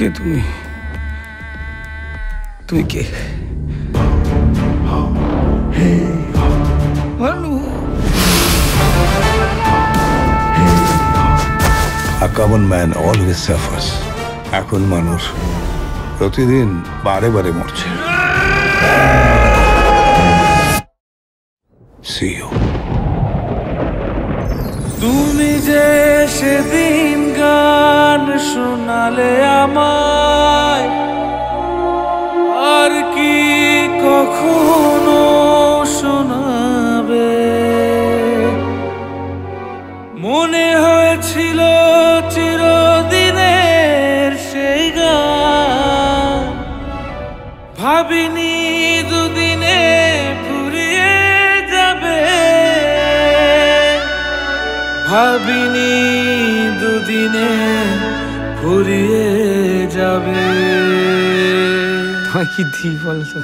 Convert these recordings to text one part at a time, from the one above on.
কে তুমি? তুমি কে? Bhanu. A common man always suffers. এখন মানুষ প্রতিদিন বারে বারে মরছে। See you. তুমি যে সেদিন গান শোনালে আমায়, আর কি কখনো শোনাবে? মনে হয়েছিল চিরদিনের সেই গান, ভাবিনি দুদিনে ফুরিয়ে যাবে, ভাবিনি দুদিনে ফুরিয়ে যাবে। তোমায় কি দিই বলতো?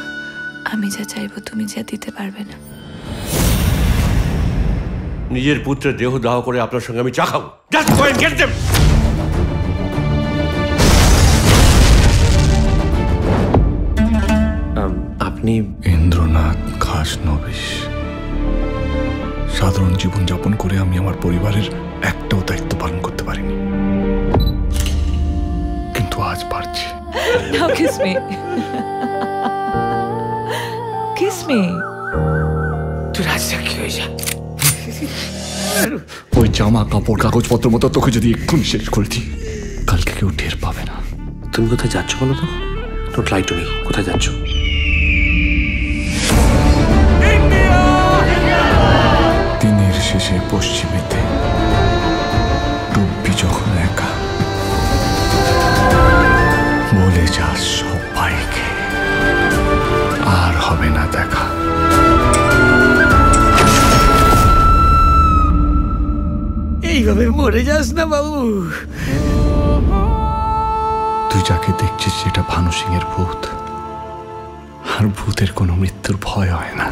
আমি যা চাইবো তুমি যা দিতে পারবে না। নিজের পুত্রের দেহ দাহ করে আপনার সঙ্গে আমি চা খাবো। Just go and get them! আপনি ইন্দ্রনাথ খাসনবিশ। সাধারণ জীবনযাপন করে আমি আমার পরিবারের একটাও দায়িত্ব পালন করতে পারিনি, কিন্তু আজ পারছি। Now kiss me. Kiss me. তুই রাজা কি হয়ে যা। ওই জামা কাপড় কাগজপত্র মতো তোকে যদি এক্ষুনি শেষ করে দিই, কালকে কেউ টের পাবে না। তুমি কোথায় যাচ্ছ বলো তো? Don't lie to me. কোথায় যাচ্ছ? দিনের শেষে পশ্চিমেতে ডুববি যখন একা, বলে যাস সবাইকে আর হবে না দেখা। এইভাবে মরে যাস না বাবু। তুই যাকে দেখছিস সেটা ভানু সিং এর ভূত, আর ভূতের কোনো মৃত্যুর ভয় হয় না।